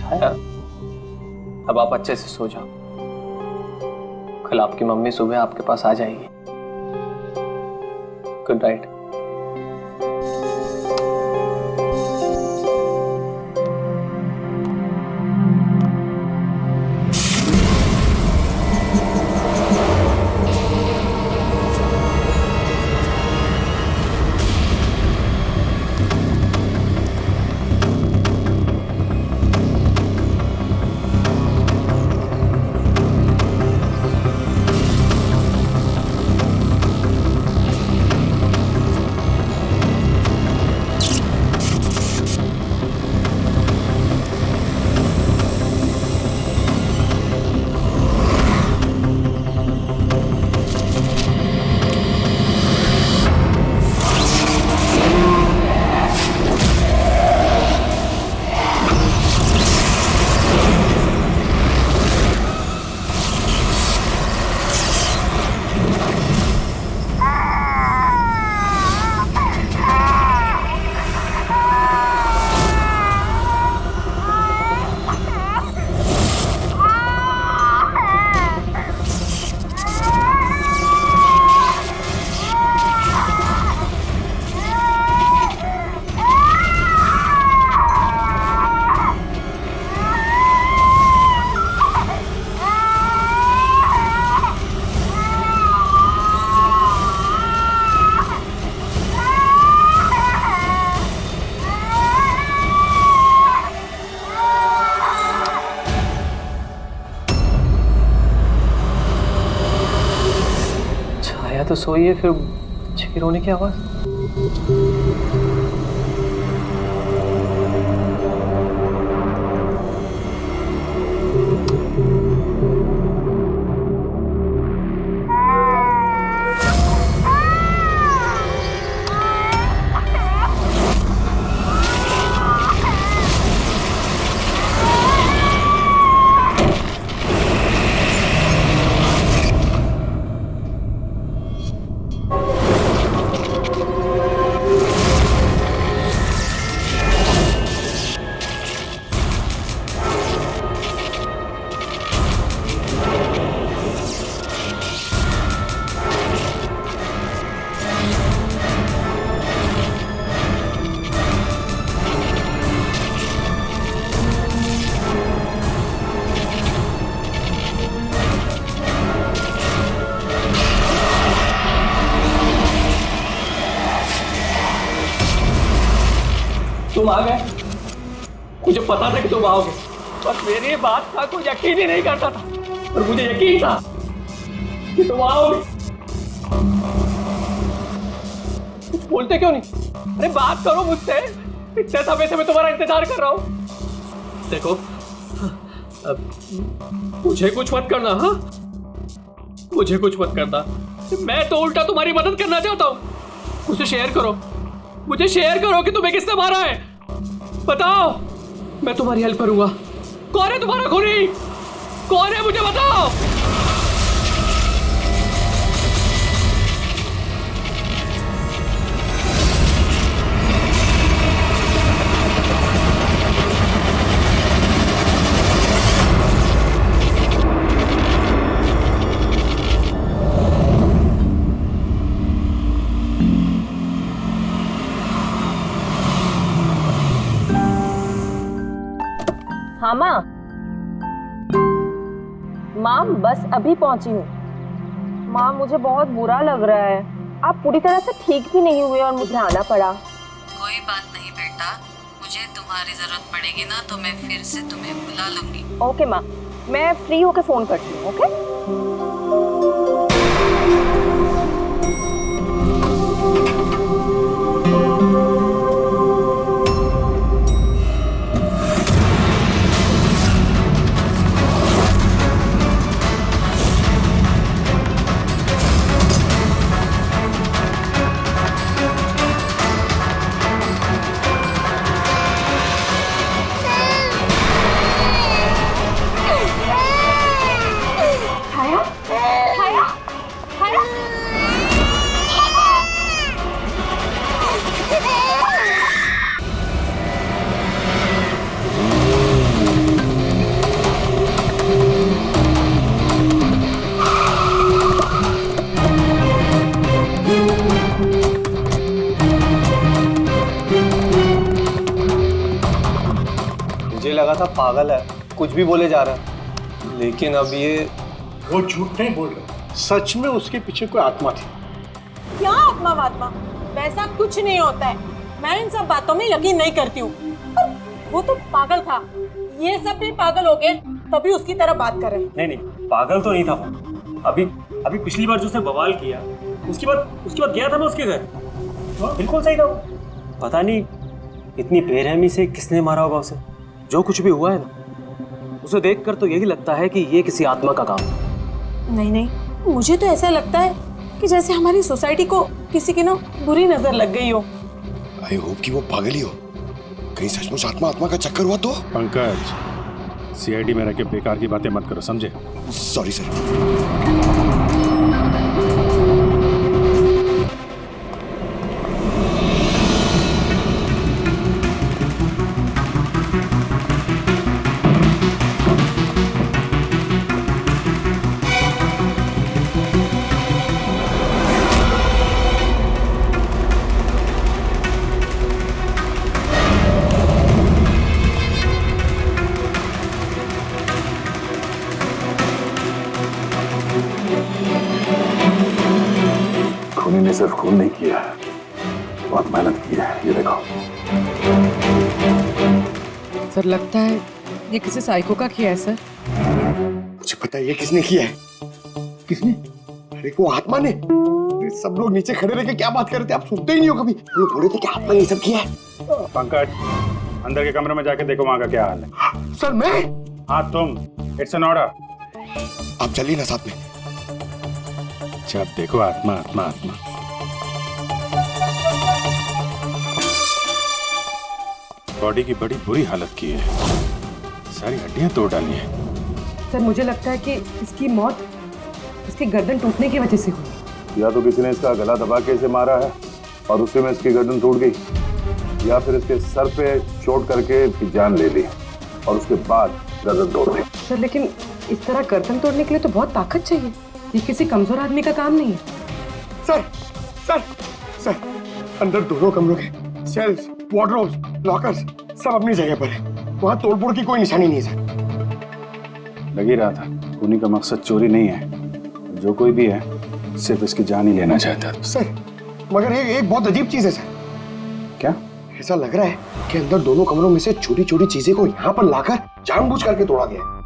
छाया, अब आप अच्छे से सो जाओ। कल आपकी मम्मी सुबह आपके पास आ जाएगी। Good night. तो सोइए, फिर बच्चे की रोने की आवाज। तुम आ गए, मुझे पता था कि तुम आओगे, बस मेरी बात का कोई यकीन ही नहीं करता था, पर मुझे यकीन था कि तुम आओगे। कुछ बोलते क्यों नहीं? अरे बात करो मुझसे, इतने समय से मैं तुम्हारा इंतजार कर रहा हूं। देखो, मुझे कुछ मत करना। हाँ, मुझे कुछ मत करना, मैं तो उल्टा तुम्हारी मदद करना चाहता हूं। मुझे शेयर करो, मुझे शेयर करो कि तुम्हें किसने मारा है, बताओ, मैं तुम्हारी हेल्प करूंगा। कौन है तुम्हारा खूनी? कौन है, मुझे बताओ। हाँ माँ, माँ बस अभी पहुंची हूँ। माँ मुझे बहुत बुरा लग रहा है, आप पूरी तरह से ठीक भी नहीं हुए और मुझे आना पड़ा। कोई बात नहीं बेटा, मुझे तुम्हारी जरूरत पड़ेगी ना तो मैं फिर से तुम्हें बुला लूंगी। ओके माँ, मैं फ्री होके फोन करती हूँ। ओके। छाया, मुझे लगा था पागल है, कुछ भी बोले जा रहा है, लेकिन अब ये वो झूठ नहीं बोल रहे, सच में उसके पीछे कोई आत्मा थी। क्या आत्मा वात्मा, वैसा कुछ नहीं होता है। मैं इन सब बातों में यकीन नहीं करती हूँ। वो तो पागल था, ये सब भी पागल हो गए तभी उसकी तरह बात कर रहे हैं। नहीं पागल तो नहीं था वो। अभी पिछली बार जो उसने बवाल किया उसके बाद गया था मैं उसके घर, बिल्कुल सही था वो। पता नहीं इतनी बेरहमी से किसने मारा होगा उसे। जो कुछ भी हुआ है ना, उसे देखकर तो यही लगता है कि ये किसी आत्मा का काम है। नहीं, मुझे तो ऐसा लगता है कि जैसे हमारी सोसाइटी को किसी की ना बुरी नजर लग गई हो। आई होप कि वो पागल ही हो, कहीं सचमुच आत्मा का चक्कर हुआ तो। पंकज, सीआईडी में रह के बेकार की बातें मत करो, समझे? Sorry sir. खूनी ने सिर्फ खून नहीं किया, बहुत मेहनत की है, ये देखो। सर लगता है ये किसी साइको का किया है सर। मुझे पता है ये किसने किया है। किसने? अरे वो आत्मा ने। अरे सब लोग नीचे खड़े रह के क्या बात कर रहे थे, आप सुनते ही नहीं हो कभी। वो बोले थे कि आत्मा ने ये सब किया है। पंकज, अंदर के कमरे में जाके देखो वहां का क्या हाल है। सर मैं? हाँ तुम, इट्स एन ऑर्डर। आप चलिए ना साथ में। अच्छा, अब देखो आत्मा आत्मा आत्मा। बॉडी की बड़ी बुरी हालत की है, सारी हड्डियां तोड़ डाली हैं। सर मुझे लगता है कि इसकी मौत इसकी गर्दन टूटने की वजह से हुई। या तो किसी ने इसका गला दबा के इसे मारा है और उसी में इसकी गर्दन टूट गई, या फिर इसके सर पे चोट करके इसकी जान ले ली और उसके बाद गर्दन तोड़ दी। सर लेकिन इस तरह गर्दन तोड़ने के लिए तो बहुत ताकत चाहिए, ये किसी कमजोर आदमी का काम नहीं है। सर सर सर, अंदर दोनों कमरों के सेल्स, वार्डरोब्स, लॉकर्स सब अपनी जगह पर है। वहां तोड़फोड़ की कोई निशानी नहीं है सर। लग ही रहा था, खूनी का मकसद चोरी नहीं है, जो कोई भी है सिर्फ इसकी जान ही लेना चाहता था। सर मगर एक बहुत अजीब चीज है सर। क्या? ऐसा लग रहा है कि अंदर दोनों कमरों में से छोटी छोटी चीजें को यहाँ पर लाकर जानबूझ करके तोड़ा गया है।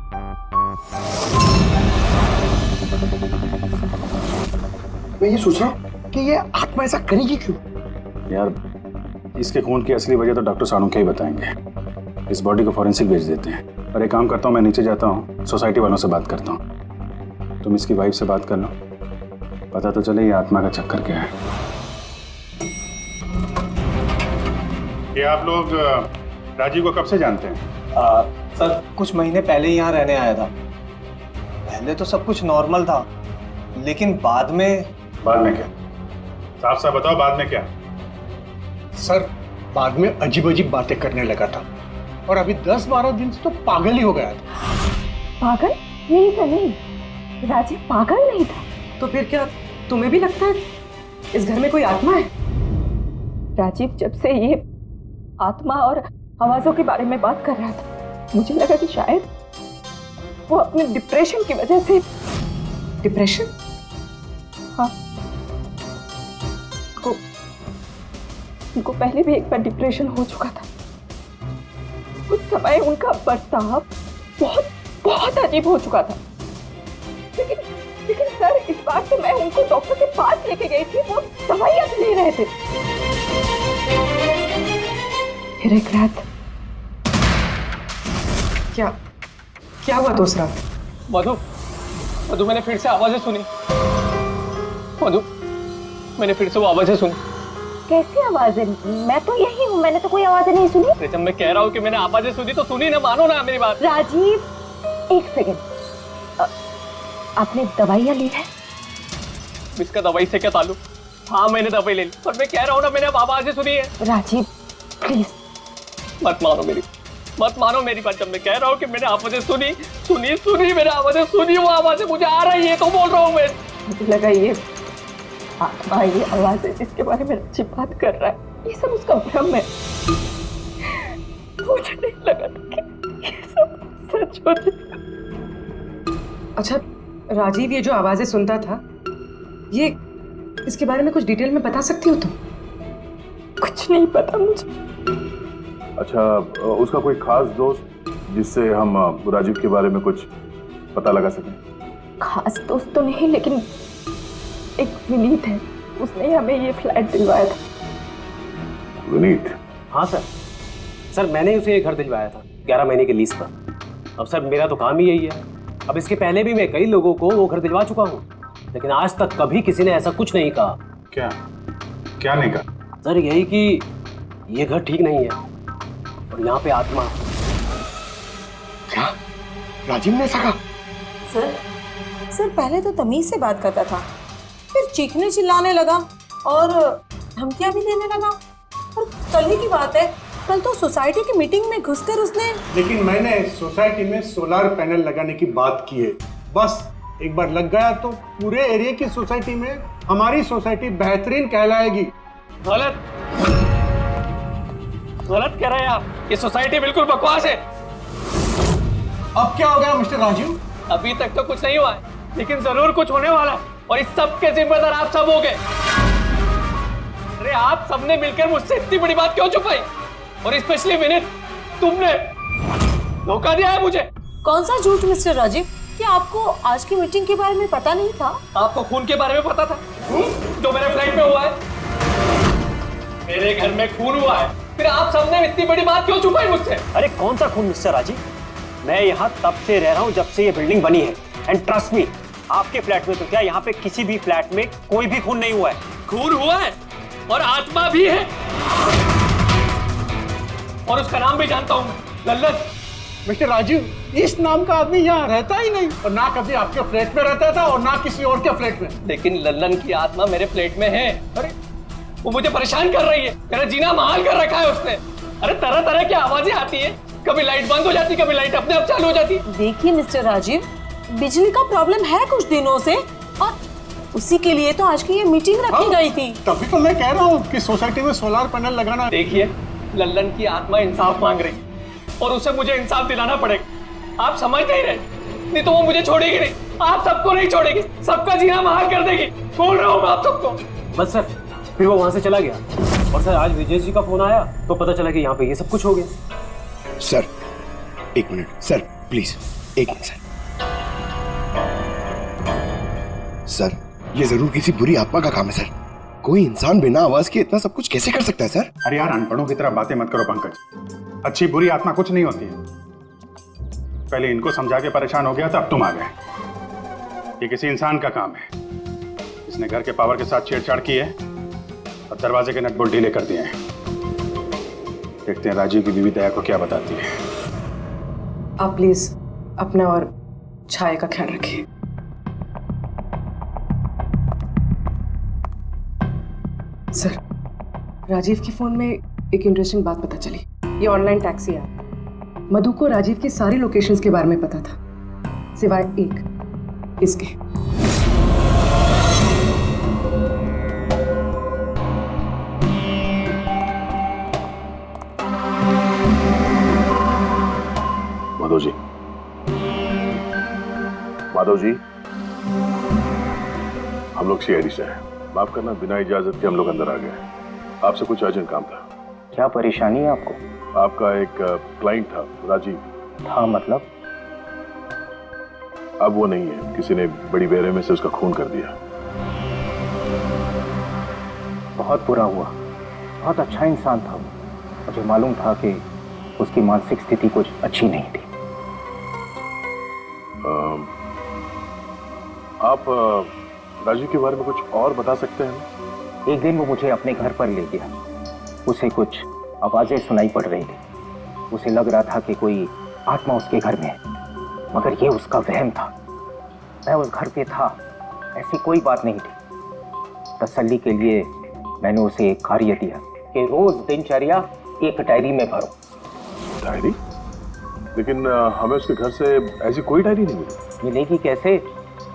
मैं ये सोच रहा हूँ कि ये आत्मा ऐसा करेगी क्यों? यार, इसके खून की असली वजह तो डॉक्टर साणुखे ही बताएंगे। इस बॉडी को फॉरेंसिक भेज देते हैं। और एक काम करता हूँ, मैं नीचे जाता हूँ, सोसाइटी वालों से बात करता हूँ। तुम इसकी वाइफ से बात कर लो, पता तो चले ये आत्मा का चक्कर क्या है। ये आप लोग राजीव को कब से जानते हैं? सर कुछ महीने पहले ही यहाँ रहने आया था। पहले तो सब कुछ नॉर्मल था, लेकिन बाद में क्या? साफ साफ बताओ, बाद में क्या? सर बाद में अजीब अजीब बातें करने लगा था और अभी 10-12 दिन से तो पागल ही हो गया था। पागल? नहीं सर नहीं, राजीव पागल नहीं था। तो फिर क्या तुम्हें भी लगता है इस घर में कोई आत्मा है? राजीव जब से ये आत्मा और आवाजों के बारे में बात कर रहा था, मुझे लगा कि शायद वो अपने डिप्रेशन की वजह से। डिप्रेशन? हाँ, उनको पहले भी एक बार डिप्रेशन हो चुका था। उस समय उनका बर्ताव बहुत बहुत अजीब हो चुका था। लेकिन सर इस बार तो मैं उनको डॉक्टर के पास लेके गई थी, वो दवाइयां ले रहे थे। फिर एक रात क्या हुआ उस रात? मधु मैंने फिर से आवाजें सुनी। मधु मैंने फिर से वो आवाजें सुनी। कैसी आवाजें? मैं तो यही हूँ, मैंने तो कोई आवाजें नहीं सुनी। जब मैं कह रहा हूँ कि मैंने आवाजें सुनी तो सुनी ना, मानो ना मेरी बात। राजीव एक सेकंड, आपने दवाइयाँ ली है? इसका दवाई से क्या ताल्लुक? हाँ मैंने दवाई ले ली, पर मैं कह रहा हूँ ना मैंने अब आवाजें सुनी है। राजीव प्लीज मत मानो मेरी बात। जब मैं कह रहा हूँ कि मैंने आवाजें सुनी मैंने आवाजें सुनी, वो आवाजें मुझे आ रही है तो बोल रहा हूँ मैं। मुझे लगा ये आत्मा, ये आवाजें जिसके बारे में अच्छी बात कर रहा है, ये सब उसका भ्रम है। मुझे नहीं लगा था कि छोड़े। अच्छा राजीव, ये जो आवाजें सुनता था, ये इसके बारे में कुछ डिटेल में बता सकती हो तुम? कुछ नहीं पता मुझे। अच्छा, उसका कोई खास दोस्त जिससे हम राजीव के बारे में कुछ पता लगा सकें? खास दोस्त तो नहीं, लेकिन एक विनीत है, उसने हमें ये फ्लैट दिलवाया था। विनीत? हाँ सर, सर मैंने उसे ये घर दिलवाया था 11 महीने के लीज पर। अब सर मेरा तो काम ही यही है। अब इसके पहले भी मैं कई लोगों को वो घर दिलवा चुका हूँ, लेकिन आज तक कभी किसी ने ऐसा कुछ नहीं कहा। क्या क्या नहीं कहा? सर यही कि ये घर ठीक नहीं है और यहाँ पे आत्मा। क्या राजीव ने ऐसा कहा? सर पहले तो तमीज से बात करता था, फिर चीखने चिल्लाने लगा और धमकियां भी देने लगा। और कल ही की बात है, कल तो सोसाइटी की मीटिंग में घुसकर उसने। लेकिन मैंने सोसाइटी में सोलर पैनल लगाने की बात की है। बस एक बार लग गया तो पूरे एरिया की सोसाइटी में हमारी सोसाइटी बेहतरीन कहलाएगी। गलत गलत कह रहे हैं आप। ये सोसाइटी बिल्कुल बकवास है। अब क्या हो गया मिस्टर राजीव? अभी तक तो कुछ नहीं हुआ है, लेकिन जरूर कुछ होने वाला है, और इस सब के जिम्मेदार आप सब हो गए। अरे आप सबने मिलकर मुझसे इतनी बड़ी बात क्यों छुपाई? और स्पेशली विनीत, तुमने धोखा दिया है मुझे। कौन सा झूठ मिस्टर राजीव? क्या आपको आज की मीटिंग के बारे में पता नहीं था? आपको खून के बारे में पता था जो मेरे फ्लैट में हुआ है? मेरे घर में खून हुआ है, फिर आप सबने इतनी बड़ी बात क्यों छुपाई मुझसे? अरे कौन सा खून मिस्टर राजीव? मैं यहाँ तब से रह रहा हूँ जब से ये बिल्डिंग बनी है, एंड ट्रस्ट मी, आपके फ्लैट में तो क्या, यहाँ पे किसी भी फ्लैट में कोई भी खून नहीं हुआ है। खून हुआ है और आत्मा भी है, और उसका नाम भी जानता हूँ, लल्लन। मिस्टर राजीव, इस नाम का आदमी यहाँ रहता ही नहीं, और ना कभी आपके फ्लैट में रहता था और ना किसी और के फ्लैट में। लेकिन लल्लन की आत्मा मेरे फ्लैट में है। अरे वो मुझे परेशान कर रही है, मेरा जीना महाल कर रखा है उसने। अरे तरह तरह की आवाजें आती है, कभी लाइट बंद हो जाती, कभी लाइट अपने आप चालू हो जाती। देखिए मिस्टर राजीव, बिजली का प्रॉब्लम है कुछ दिनों से, और उसी के लिए तो आज की ये मीटिंग रखी गई थी। तभी तो मैं कह रहा हूँ कि सोसाइटी में सोलर पैनल लगाना। देखिए, लल्लन की आत्मा इंसाफ मांग रही, और उसे मुझे इंसाफ दिलाना पड़ेगा। आप समझ नहीं रहे, नहीं तो वो मुझे छोड़ेगी नहीं। आप सबको नहीं छोड़ेगी, सबका जीना महाल कर देगी। बोल रहा हूँ मैं आप सबको। बस सर, फिर वो वहां से चला गया, और सर आज विजय जी का फोन आया तो पता चला कि यहाँ पे ये सब कुछ हो गया। सर एक मिनट सर, प्लीज एक मिनट सर। सर ये जरूर किसी बुरी आत्मा का काम है सर। कोई इंसान बिना आवाज के इतना सब कुछ कैसे कर सकता है सर? अरे यार, अनपढ़ों की तरह बातें मत करो पंकज। अच्छी बुरी आत्मा कुछ नहीं होती है। पहले इनको समझा के परेशान हो गया था, अब तुम आ गए। ये किसी इंसान का काम है। इसने घर के पावर के साथ छेड़छाड़ की है और दरवाजे के नट बोल्ट ढीले कर दिए हैं। देखते हैं राजीव की बीवी दया को क्या बताती है। आप प्लीज अपना और छाया का ख्याल रखिए। सर, राजीव के फोन में एक इंटरेस्टिंग बात पता चली। ये ऑनलाइन टैक्सी ऐप, मधु को राजीव की सारी लोकेशंस के बारे में पता था, सिवाय एक, इसके। माधव जी, माधव जी, हम लोग सीआईडी से हैं। माफ करना, बिना इजाजत के हम लोग अंदर आ गए। आपसे कुछ अर्जेंट काम था। क्या परेशानी है आपको? आपका एक क्लाइंट था, राजीव। हाँ मतलब? अब वो नहीं है, किसी ने बड़ी बेरहमी से उसका खून कर दिया। बहुत बुरा हुआ। बहुत अच्छा इंसान था वो। मुझे मालूम था कि उसकी मानसिक स्थिति कुछ अच्छी नहीं थी। आप राजीव के बारे में कुछ और बता सकते हैं? एक दिन वो मुझे अपने घर पर ले गया। उसे कुछ आवाजें सुनाई पड़ रही थी। उसे लग रहा था कि कोई आत्मा उसके घर में है, मगर ये उसका वहम था। मैं उस घर पे था, ऐसी कोई बात नहीं थी। तसल्ली के लिए मैंने उसे एक कार्य दिया कि रोज दिनचर्या एक डायरी में भरो। डायरी? लेकिन हमें उसके घर से ऐसी कोई डायरी नहीं मिली। मिलेगी कैसे?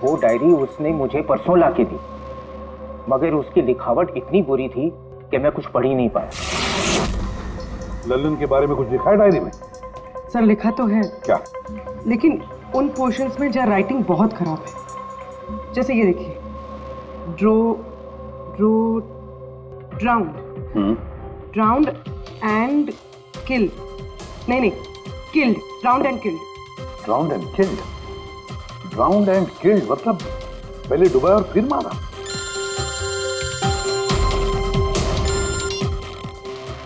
वो डायरी उसने मुझे परसों ला के दी, मगर उसकी लिखावट इतनी बुरी थी कि मैं कुछ पढ़ ही नहीं पाया। लल्लन के बारे में कुछ लिखा है डायरी में? सर लिखा तो है क्या? लेकिन उन पोर्शंस में जहाँ राइटिंग बहुत खराब है। जैसे ये देखिए, ड्राउंड एंड किल, नहीं killed, drowned and killed. Drowned and killed? Drowned and killed मतलब पहले डुबाया और फिर मारा?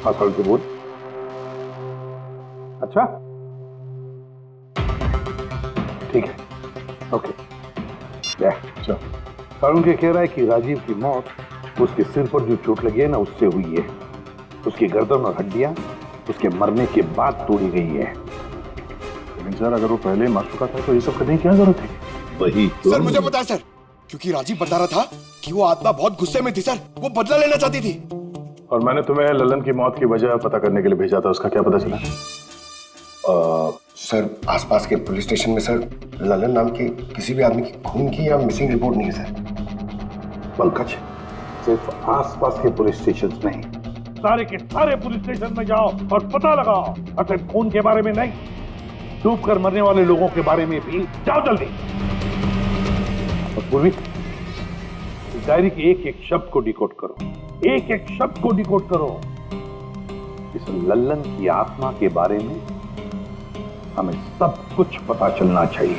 हाँ सर के बोल। अच्छा ठीक है, ओके। चलो, सारुण के कह रहा है कि राजीव की मौत उसके सिर पर जो चोट लगी है ना उससे हुई है। उसकी गर्दन और हड्डियां उसके मरने के बाद तोड़ी गई है। लेकिन सर अगर वो पहले मर चुका था तो ये सब करने की क्या जरूरत है? वही तो। सर मुझे पता है सर, क्योंकि राजीव बता रहा था कि वो आत्मा बहुत गुस्से में थी सर, वो बदला लेना चाहती थी। और मैंने तुम्हें ललन की मौत की वजह पता करने के लिए भेजा था, उसका क्या पता चला? सर आसपास के पुलिस स्टेशन में सर ललन नाम के किसी भी आदमी की खून की या मिसिंग रिपोर्ट नहीं है सर। पंकज, सिर्फ आसपास के पुलिस स्टेशन नहीं, सारे के सारे पुलिस स्टेशन में जाओ और पता लगाओ। और सिर्फ खून के बारे में नहीं, डूब कर मरने वाले लोगों के बारे में भी जाओ जल्दी। और पूर्वी, डायरी के एक एक शब्द को डिकोड करो, एक एक शब्द को डिकोड करो। इस लल्लन की आत्मा के बारे में हमें सब कुछ पता चलना चाहिए।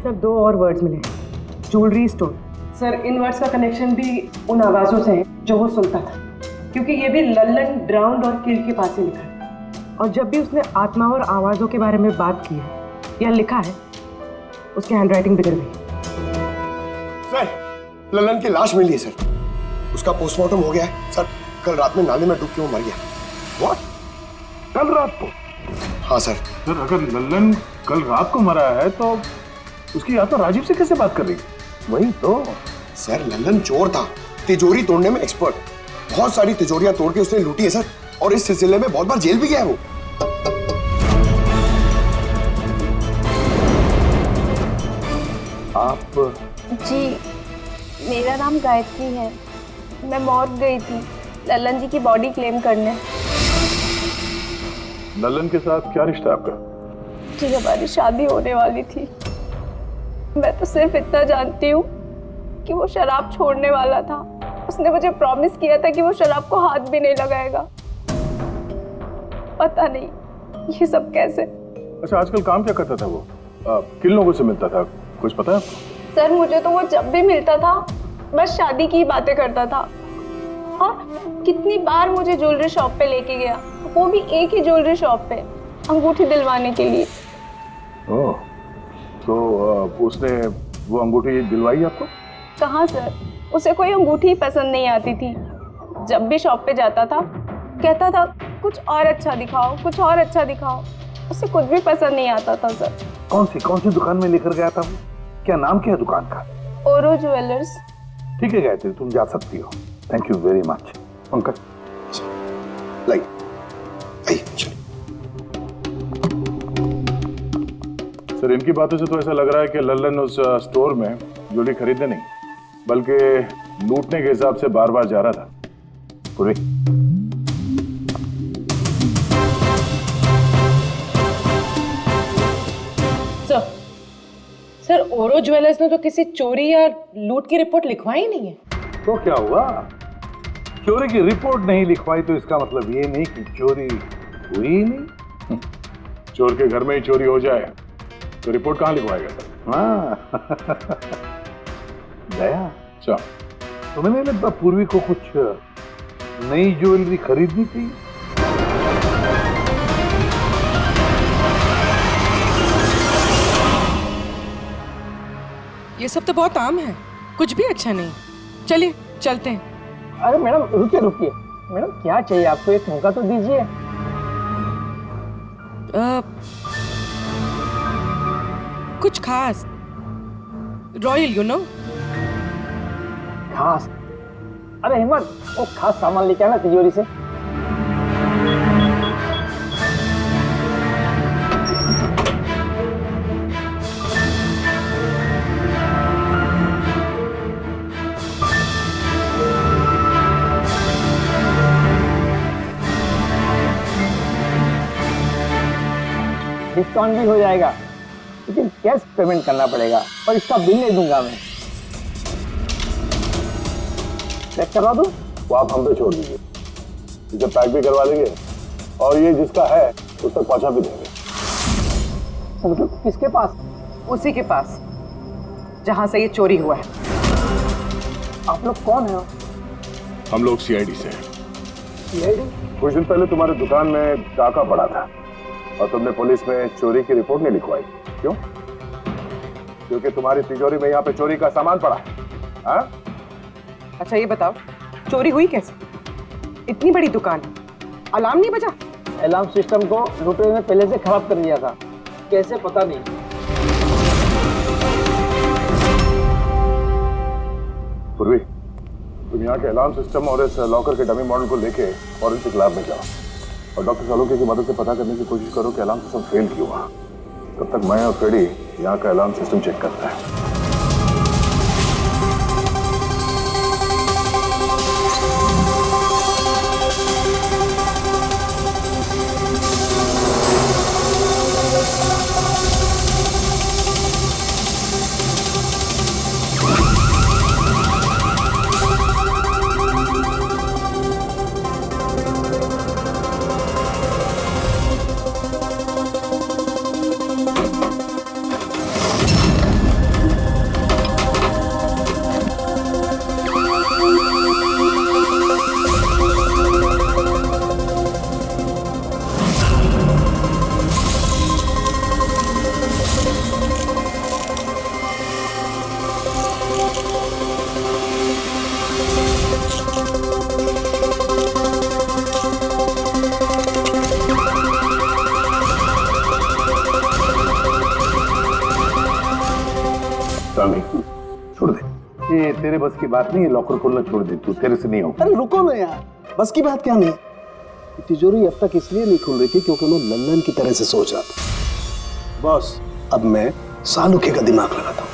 सर 2 और वर्ड्स मिले, ज्वेलरी स्टोर। सर इन वर्ड्स का कनेक्शन भी उन आवाज़ों से है जो वो सुनता था, क्योंकि ये भी लल्लन, ड्राउंड और किल के पास ही लिखा है। और जब भी उसने आत्मा और आवाज़ों के बारे में बात की है या लिखा है, उसकी हैंडराइटिंग बिगड़ गई। सर ललन की लाश मिली है सर, उसका पोस्टमार्टम हो गया है सर। कल रात में नाले में डूब के वो मर गया। What? कल रात को? हाँ सर। सर अगर लल्लन कल रात को मरा है तो उसकी आत्मा राजीव से कैसे बात कर रही है? वही तो सर, लल्लन चोर था, तिजोरी तोड़ने में एक्सपर्ट। बहुत सारी तिजोरियां तोड़ के उसने लूटी है सर, और इस सिलसिले में बहुत बार जेल भी गया है वो। आप? जी मेरा नाम गायत्री है। मैं मौत गई थी लल्लन जी की बॉडी क्लेम करने। लल्लन के साथ क्या रिश्ता आपका? जी हमारी शादी होने वाली थी। मैं तो सिर्फ इतना जानती हूँ कि वो शराब छोड़ने वाला था। उसने मुझे प्रॉमिस किया था कि वो शराब को हाथ भी नहीं लगाएगा। पता नहीं ये सब कैसे। अच्छा आजकल काम क्या करता था वो? किन लोगों से मिलता था, कुछ पता है आपको? सर मुझे तो वो जब भी मिलता था बस शादी की बातें करता था, और कितनी बार मुझे ज्वेलरी शॉप पे लेके गया, वो भी एक ही ज्वेलरी शॉप पे, अंगूठी दिलवाने के लिए। ओह, तो उसने वो अंगूठी दिलवाई आपको? कहाँ सर, उसे कोई अंगूठी पसंद नहीं आती थी। जब भी शॉप पे जाता था कहता था कुछ और अच्छा दिखाओ, कुछ और अच्छा दिखाओ। उसे कुछ भी पसंद नहीं आता था सर। कौन सी दुकान में लेकर गया था वो? क्या नाम क्या है दुकान का? ओरो ज्वेलर्स। ठीक है गायत्री, तुम जा सकती हो। Thank you very much. Pankaj like sir इनकी बातों से तो ऐसा लग रहा है कि लल्लन उस स्टोर में ज्वेलरी खरीदने नहीं बल्कि लूटने के हिसाब से बार बार जा रहा था। पूरी सर ओरो ज्वेलर्स ने तो किसी चोरी या लूट की रिपोर्ट लिखवाई नहीं है। तो क्या हुआ? चोरी की रिपोर्ट नहीं लिखवाई तो इसका मतलब ये नहीं कि चोरी हुई ही नहीं। चोर के घर में ही चोरी हो जाए तो रिपोर्ट कहाँ लिखवाएगा सर? हाँ दया, अच्छा तुम्हें नहीं लगता पूर्वी को कुछ नई ज्वेलरी खरीदनी थी? ये सब तो बहुत आम है, कुछ भी अच्छा नहीं। चलिए चलते हैं। अरे मैडम रुकिए रुकिए, मैडम क्या चाहिए आपको, एक मौका तो दीजिए। कुछ खास, रॉयल यू नो। खास, अरे हिम्मत वो खास सामान लेके आना तिजोरी से। डिस्काउंट भी हो जाएगा, लेकिन कैश पेमेंट करना पड़ेगा और इसका बिल नहीं दूंगा मैं। चेक करवा दूं? वो आप हम पे छोड़ दीजिए, इसे पैक भी करवा देंगे और ये जिसका है उस तक पहुंचा भी देंगे। मतलब किसके पास? उसी के पास जहां से ये चोरी हुआ है। आप लोग कौन है? हम लोग सीआईडी से हैं। सीआईडी? कुछ दिन पहले तुम्हारे दुकान में डाका पड़ा था और तुमने पुलिस में चोरी की रिपोर्ट नहीं लिखवाई, क्यों? क्योंकि तुम्हारी तिजोरी में यहाँ पे चोरी का सामान पड़ा है। हाँ? अच्छा ये बताओ, चोरी हुई कैसे? इतनी बड़ी दुकान, अलार्म नहीं बजा? अलार्म सिस्टम को लुटेरे ने पहले से खराब कर दिया था, कैसे पता नहीं। पूर्वी, तुम यहाँ के अलार्म सिस्टम और इस लॉकर के डमी मॉडल को लेके फॉरेंसिक लैब में जाओ और डॉक्टर सालुके की मदद से पता करने की कोशिश करो कि अलार्म सिस्टम फेल क्यों हुआ। तब तक मैं और फ्रेडी यहाँ का अलार्म सिस्टम चेक करता है। छोड़ दे, ये तेरे बस की बात नहीं है, लॉकर खोलना छोड़ दे, तू तेरे से नहीं होगा। अरे रुको ना यार, बस की बात क्या नहीं। तिजोरी अब तक इसलिए नहीं खुल रही थी क्योंकि मैं लल्लन की तरह से सोच रहा था। बॉस, अब मैं सालुके का दिमाग लगाता हूँ।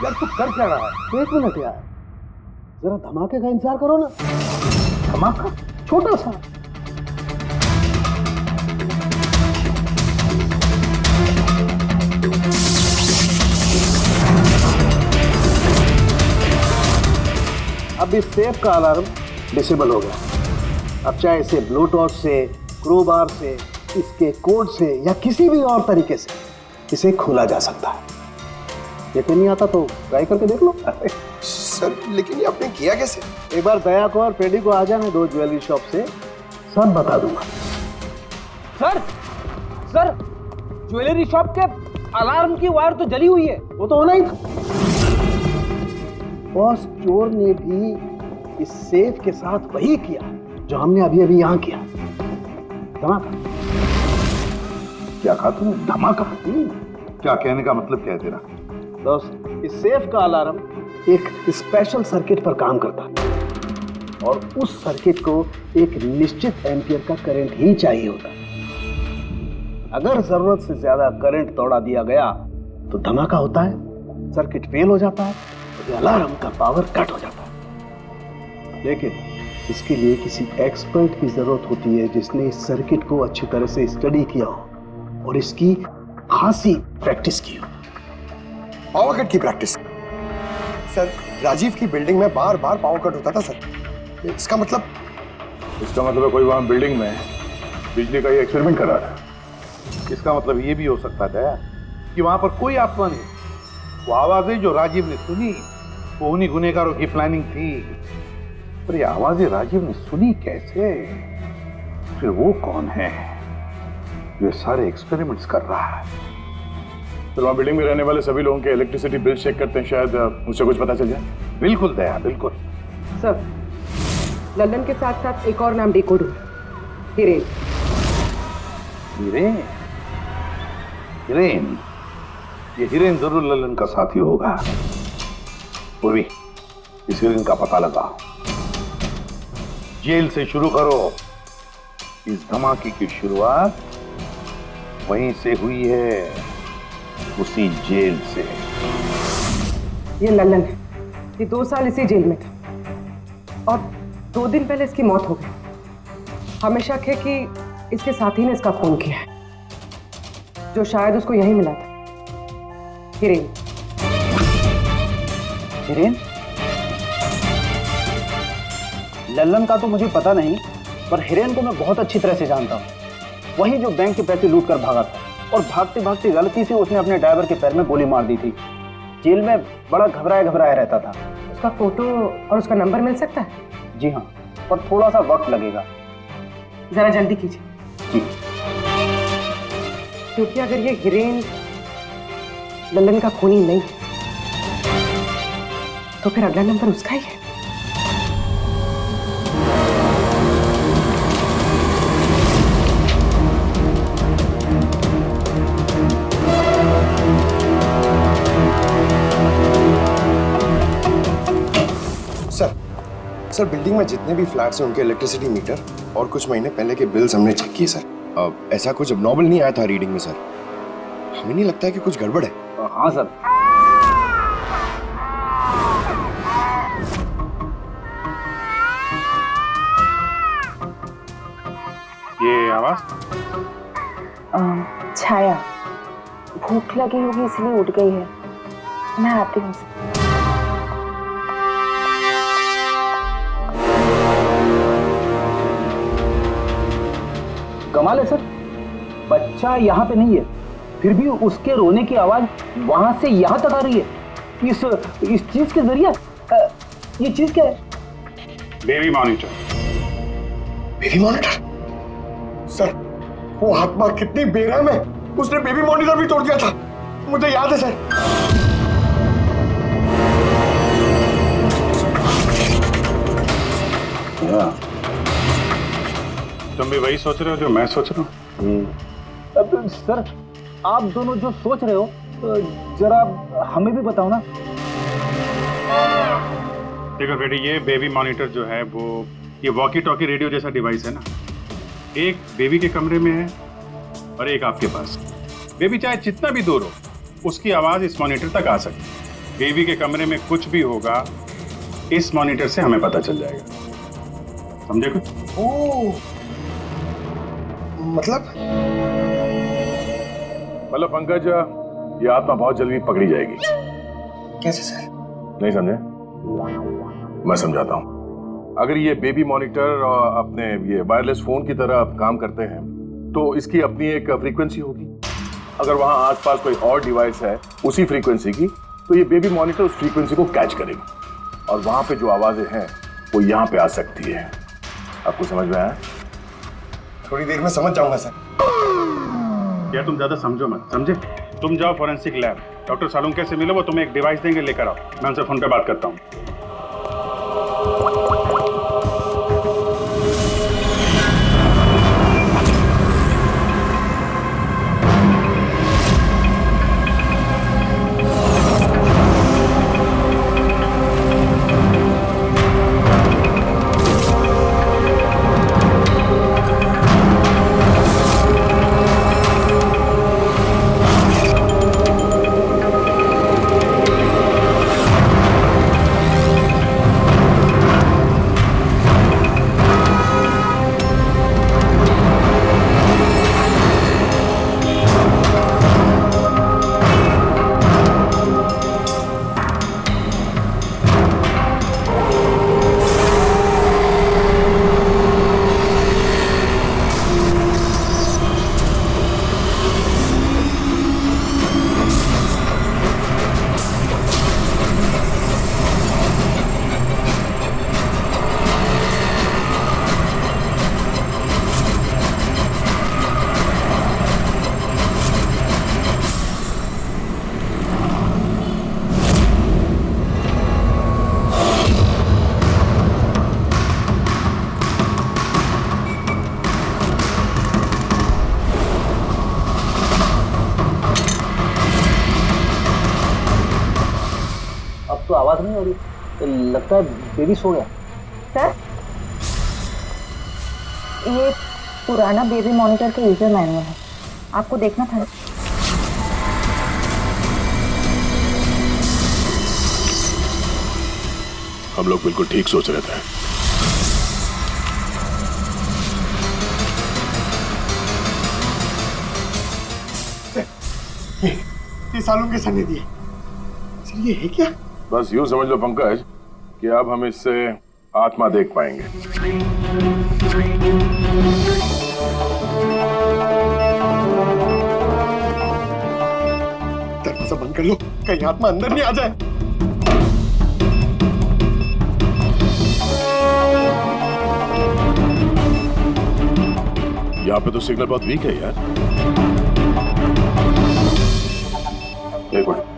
यार तू कर क्या रहा है? एक मिनट यार, जरा धमाके का इंतजार करो ना। धमाका? छोटा सा। अब इस सेफ का अलार्म डिसेबल हो गया। अब चाहे इसे ब्लूटूथ से, क्रोबार से, इसके कोड से या किसी भी और तरीके से इसे खोला जा सकता है। यकीन नहीं आता तो ट्राई करके देख लो। सर लेकिन ये आपने किया कैसे? एक बार दया को और पेडी को आ जाने दो ज्वेलरी शॉप से, सब बता दूंगा। सर सर, ज्वेलरी शॉप के अलार्म की वायर तो जली हुई है। वो तो होना ही था। बॉस, चोर ने भी इस सेफ के साथ वही किया जो हमने अभी अभी यहाँ किया। धमाका। क्या कहा तूने? धमाका? क्या कहने का मतलब क्या है तेरा? दोस्त, इस सेफ का अलार्म एक स्पेशल सर्किट पर काम करता है और उस सर्किट को एक निश्चित एम्पियर का करंट ही चाहिए होता है। अगर जरूरत से ज्यादा करंट दौड़ा दिया गया तो धमाका होता है, सर्किट फेल हो जाता है और अलार्म का पावर कट हो जाता है। लेकिन इसके लिए किसी एक्सपर्ट की जरूरत होती है जिसने इस सर्किट को अच्छी तरह से स्टडी किया हो और इसकी खासी प्रैक्टिस की हो। पावर कट की प्रैक्टिस? सर, राजीव की बिल्डिंग में बार बार पावर कट होता था सर। इसका मतलब इसका मतलब कोई वहां बिल्डिंग में बिजली का ये एक्सपेरिमेंट कर रहा था। इसका मतलब ये भी हो सकता था कि वहां पर कोई आत्मा नहीं। वो आवाजें जो राजीव ने सुनी वो उन्हीं गुनहगारों की प्लानिंग थी। पर ये आवाजें राजीव ने सुनी कैसे? फिर वो कौन है जो ये सारे एक्सपेरिमेंट्स कर रहा है? फिर वहां बिल्डिंग में रहने वाले सभी लोगों के इलेक्ट्रिसिटी बिल चेक करते हैं, शायद उससे कुछ पता चल जाए। बिल्कुल दया, बिल्कुल। सर, लल्लन के साथ साथ एक और नाम डिकोड हुआ, हिरेन। हिरेन? हिरेन? ये हिरेन जरूर लल्लन का साथी होगा। पूर्वी, इस हिरेन का पता लगाओ। जेल से शुरू करो। इस धमाके की शुरुआत वहीं से हुई है, उसी जेल से। ये लल्लन है, ये 2 साल इसी जेल में था और 2 दिन पहले इसकी मौत हो गई। हमें शक है कि इसके साथी ने इसका खून किया है, जो शायद उसको यहीं मिला था। हिरेन। हिरेन? लल्लन का तो मुझे पता नहीं, पर हिरेन को मैं बहुत अच्छी तरह से जानता हूँ। वही जो बैंक के पैसे लूट कर भागा था और भागते भागते गलती से उसने अपने ड्राइवर के पैर में गोली मार दी थी। जेल में बड़ा घबराया रहता था। उसका फोटो और उसका नंबर मिल सकता है? जी हाँ, पर थोड़ा सा वक्त लगेगा। जरा जल्दी कीजिए। जी। क्योंकि अगर ये हिरेन लल्लन का खूनी नहीं तो फिर अगला नंबर उसका ही है। सर, बिल्डिंग में जितने भी फ्लैट्स हैं उनके इलेक्ट्रिसिटी मीटर और कुछ महीने पहले के बिल्स हमने चेक किए सर। ऐसा कुछ अबनॉर्मल नहीं आया था रीडिंग में सर। हमें नहीं लगता है कि कुछ गड़बड़ है। हाँ सर। ये आवाज? छाया, भूख लगी होगी इसलिए उठ गई है। मैं आती हूँ। कमाल है सर, बच्चा यहाँ पे नहीं है, फिर भी उसके रोने की आवाज वहां से यहाँ तक आ रही है। इस चीज के जरिए ये चीज क्या है? Baby monitor. Baby monitor? Sir, वो आत्मा कितनी बेरहम है, उसने बेबी मॉनिटर भी तोड़ दिया था, मुझे याद है सर। तुम भी वही सोच रहे हो जो मैं सोच रहा हूँ? अब सर, आप दोनों जो सोच रहे हो जरा हमें भी बताओ ना। देखो बेटी, ये बेबी मॉनिटर जो है वो ये वॉकी टॉकी रेडियो जैसा डिवाइस है ना। एक बेबी के कमरे में है और एक आपके पास। बेबी चाहे जितना भी दूर हो, उसकी आवाज इस मॉनिटर तक आ सकती है। बेबी के कमरे में कुछ भी होगा, इस मॉनिटर से हमें पता चल जाएगा। समझे कुछ? मतलब पंकज, ये आत्मा बहुत जल्दी पकड़ी जाएगी। कैसे सर? नहीं समझे? मैं समझाता हूँ। अगर ये बेबी मॉनिटर अपने ये वायरलेस फोन की तरह काम करते हैं तो इसकी अपनी एक फ्रीक्वेंसी होगी। अगर वहां आसपास कोई और डिवाइस है उसी फ्रीक्वेंसी की, तो ये बेबी मॉनिटर उस फ्रीक्वेंसी को कैच करेगी और वहां पे जो आवाजें हैं वो यहाँ पे आ सकती है। आपको समझ में आया? थोड़ी देर में समझ जाऊंगा सर। या तुम ज्यादा समझो मत, समझे? तुम जाओ फॉरेंसिक लैब, डॉक्टर सालुंके से मिलो, वो तुम्हें एक डिवाइस देंगे, लेकर आओ। मैं उनसे फोन पे बात करता हूँ। आवाज नहीं आ रही, लगता है बेबी सो गया। सर, ये पुराना बेबी मॉनिटर का यूजर मैनुअल है, आपको देखना था। हम लोग बिल्कुल ठीक सोच रहे थे। ये सालों के सने दिए, ये है क्या? बस यूं समझ लो पंकज कि अब हम इससे आत्मा देख पाएंगे। दरवाजा बंद कर लो, कहीं आत्मा अंदर नहीं आ जाए। यहाँ पे तो सिग्नल बहुत वीक है यार। एक मिनट।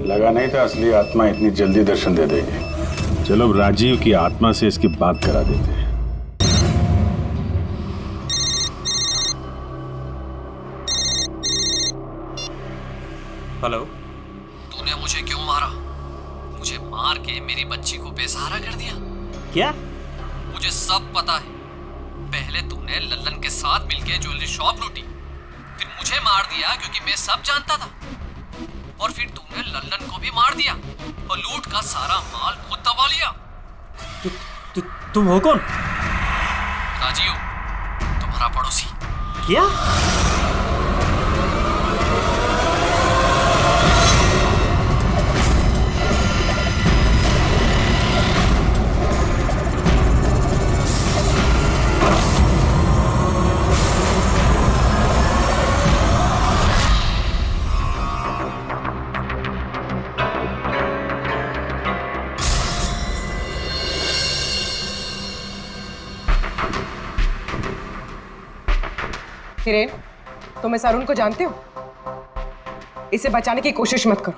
लगा नहीं था असली आत्मा इतनी जल्दी दर्शन दे देगी। चलो अब राजीव की आत्मा से इसकी बात करा देते हैं। हेलो। तूने मुझे क्यों मारा? मुझे मार के मेरी बच्ची को बेसहारा कर दिया। क्या? मुझे सब पता है। पहले तूने लल्लन के साथ मिलके ज्वेलरी शॉप लूटी, फिर मुझे मार दिया क्योंकि मैं सब जानता था, और फिर तूने लल्लन को भी मार दिया और लूट का सारा माल खुद दबा लिया। तुम हो कौन? राजीव, तुम्हारा पड़ोसी। क्या? हिरेन, तुम इस अरुण को जानते हो? इसे बचाने की कोशिश मत करो।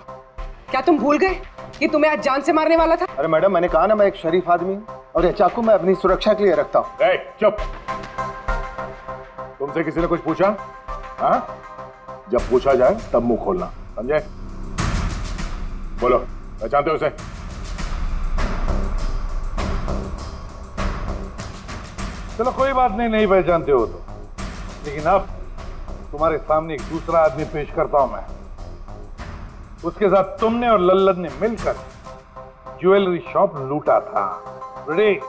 क्या तुम भूल गए कि तुम्हें आज जान से मारने वाला था? अरे मैडम, मैंने कहा ना मैं एक शरीफ आदमी हूँ, और यह चाकू मैं अपनी सुरक्षा के लिए रखता हूँ। चुप। तुमसे किसी ने कुछ पूछा? हाँ? जब पूछा जाए तब मुंह खोलना, समझे? बोलो, पहचानते हो उसे? चलो कोई बात नहीं, नहीं पहचानते हो तो, लेकिन अब तुम्हारे सामने एक दूसरा आदमी पेश करता हूं मैं। उसके साथ तुमने और लल्लन ने मिलकर ज्वेलरी शॉप लूटा था। रेडी?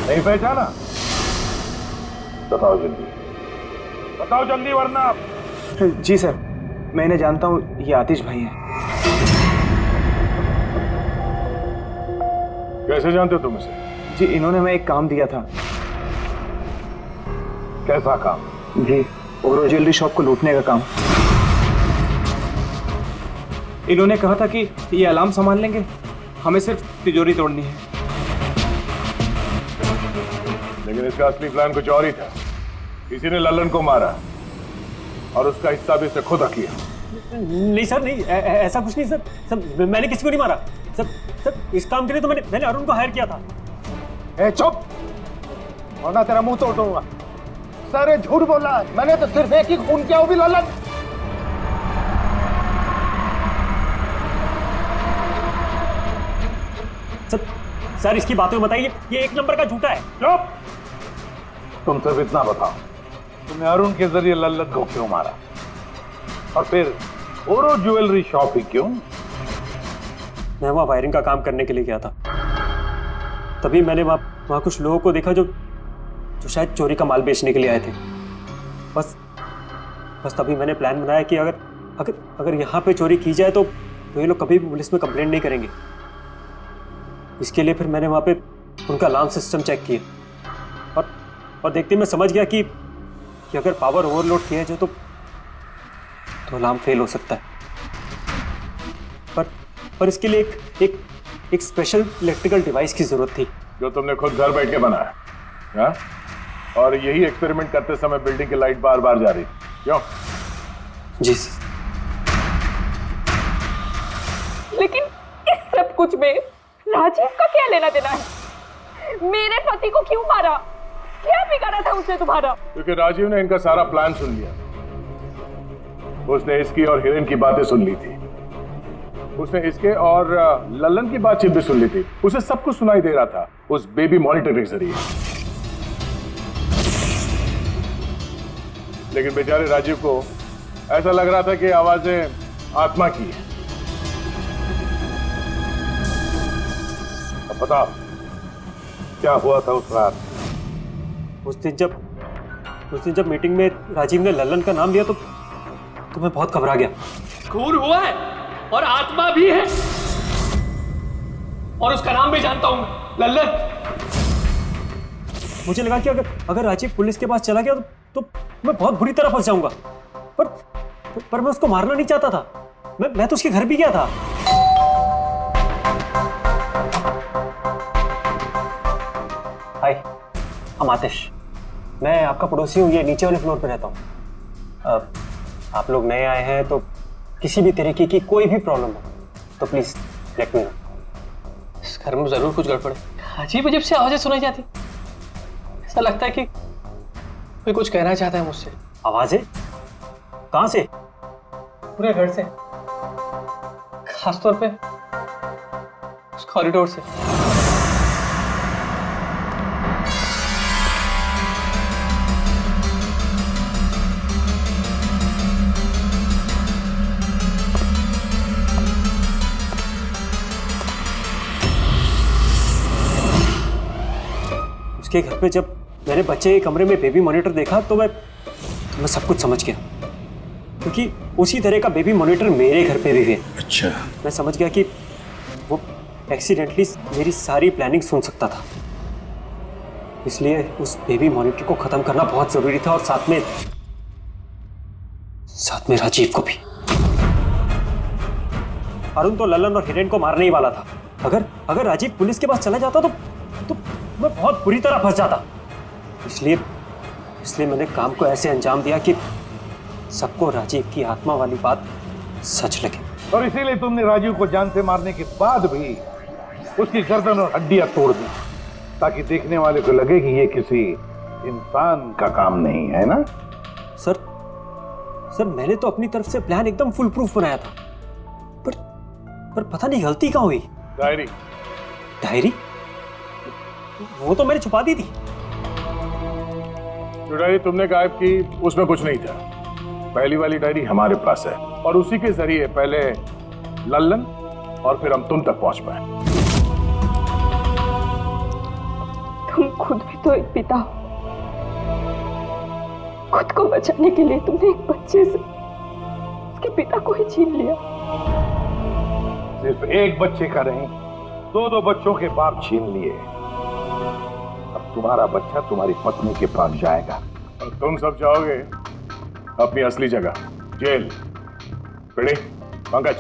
नहीं पहचाना? बताओ जल्दी, बताओ जल्दी, वरना। जी सर, मैं इन्हें जानता हूँ, ये आतिश भाई है। कैसे जानते हो तुम इसे? जी, इन्होंने हमें एक काम दिया था। कैसा काम? जी, ओरो ज्वेलरी शॉप को लूटने का काम। इन्होंने कहा था कि ये अलार्म संभाल लेंगे, हमें सिर्फ तिजोरी तोड़नी है। लेकिन इसका असली प्लान कुछ और ही था। किसी ने लल्लन को मारा और उसका हिस्सा भी इसे खुद किया। नहीं सर, नहीं, ऐसा कुछ नहीं सर। सर, मैंने किसी को नहीं मारा। सर, इस काम के लिए तो मैंने अरुण को हायर किया था। ए चुप, वरना तेरा मुंह तोड़ दूंगा। सर, ये झूठ बोला है, मैंने तो सिर्फ एक ही खून किया, वो भी लल्लन। सर, इसकी बातें बताइए, ये एक नंबर का झूठा है। चुप! तुम सिर्फ इतना बताओ, तुमने अरुण के जरिए लल्लन को क्यों मारा, और फिर ओरो ज्वेलरी शॉप ही क्यों? मैं वहाँ वायरिंग का काम करने के लिए गया था। तभी मैंने वहाँ कुछ लोगों को देखा जो शायद चोरी का माल बेचने के लिए आए थे। बस तभी मैंने प्लान बनाया कि अगर यहाँ पे चोरी की जाए तो ये लोग कभी भी पुलिस में कंप्लेंट नहीं करेंगे। इसके लिए फिर मैंने वहाँ पे उनका अलार्म सिस्टम चेक किया, और देखते मैं समझ गया कि अगर पावर ओवरलोड किया जाए तो अलार्म फेल हो सकता है। और इसके लिए एक स्पेशल इलेक्ट्रिकल डिवाइस की जरूरत थी जो तुमने खुद घर बैठ के बनाया, हाँ? और यही एक्सपेरिमेंट करते समय बिल्डिंग की लाइट बार बार जा रही, क्यों? जी। लेकिन इस सब कुछ में राजीव का क्या लेना देना है? मेरे पति को क्यों मारा? क्या बिगाड़ा था उसने तुम्हारा? क्योंकि राजीव ने इनका सारा प्लान सुन लिया। उसने इसकी और हिरेन की बातें सुन ली थी, उसने इसके और लल्लन की बातचीत भी सुन ली थी। उसे सब कुछ सुनाई दे रहा था उस बेबी मॉनिटर के जरिए। लेकिन बेचारे राजीव को ऐसा लग रहा था कि आवाजें आत्मा की है। अब बताओ क्या हुआ था उस रात? उस दिन जब मीटिंग में राजीव ने लल्लन का नाम लिया तो मैं बहुत घबरा गया। खून हुआ है और आत्मा भी है, और उसका नाम भी जानता हूं, लल्लन। मुझे लगा कि अगर राजीव पुलिस के पास चला गया तो मैं बहुत बुरी तरह फंस जाऊंगा। पर मैं उसको मारना नहीं चाहता था। मैं तो उसके घर भी गया था। हाय, हम आतिश। मैं आपका पड़ोसी हूँ, ये नीचे वाले फ्लोर पे रहता हूँ। आप लोग नए आए हैं तो किसी भी तरीके की कोई भी प्रॉब्लम हो तो प्लीज लेट मी नो। इस घर में जरूर कुछ गड़बड़ है। अजीब अजीब से आवाजें सुनाई जाती, ऐसा लगता है कि कोई कुछ कहना चाहता है मुझसे। आवाजें? कहां से? पूरे घर से, खासतौर पे उस कॉरिडोर से। उसके घर पे जब मैंने बच्चे के कमरे में बेबी मॉनिटर देखा तो मैं सब कुछ समझ गया, क्योंकि उसी तरह का बेबी मॉनिटर मेरे घर पे भी है। अच्छा। मैं समझ गया कि वो एक्सीडेंटली मेरी सारी प्लानिंग सुन सकता था, इसलिए उस बेबी मॉनिटर को खत्म करना बहुत जरूरी था, और साथ में राजीव को भी। अरुण तो लल्लन और हिरेन को मारने ही वाला था। अगर राजीव पुलिस के पास चला जाता तो मैं बहुत बुरी तरह फंस जाता। इसलिए मैंने काम को ऐसे अंजाम दिया कि सबको राजीव की आत्मा वाली बात सच लगे। और इसीलिए तुमने राजीव को जान से मारने के बाद भी उसकी गर्दन और हड्डियां तोड़ दी, ताकि देखने वाले को लगे कि ये किसी इंसान का काम नहीं है ना? सर मैंने तो अपनी तरफ से प्लान एकदम फुल प्रूफ बनाया था, पर पता नहीं गलती कहाँ हुई। डायरी? वो तो मैंने छुपा दी थी। जो डायरी तुमने गायब की उसमें कुछ नहीं था। पहली वाली डायरी हमारे पास है, और उसी के जरिए पहले लल्लन और फिर हम तुम तक पहुंच पाए। तुम खुद भी तो एक पिता हो। खुद को बचाने के लिए तुमने एक बच्चे से उसके पिता को ही छीन लिया। सिर्फ एक बच्चे का नहीं, दो बच्चों के बाप छीन लिए। अब तुम्हारा बच्चा तुम्हारी पत्नी के पास जाएगा और तुम सब जाओगे अपनी असली जगह, जेल। पंकज।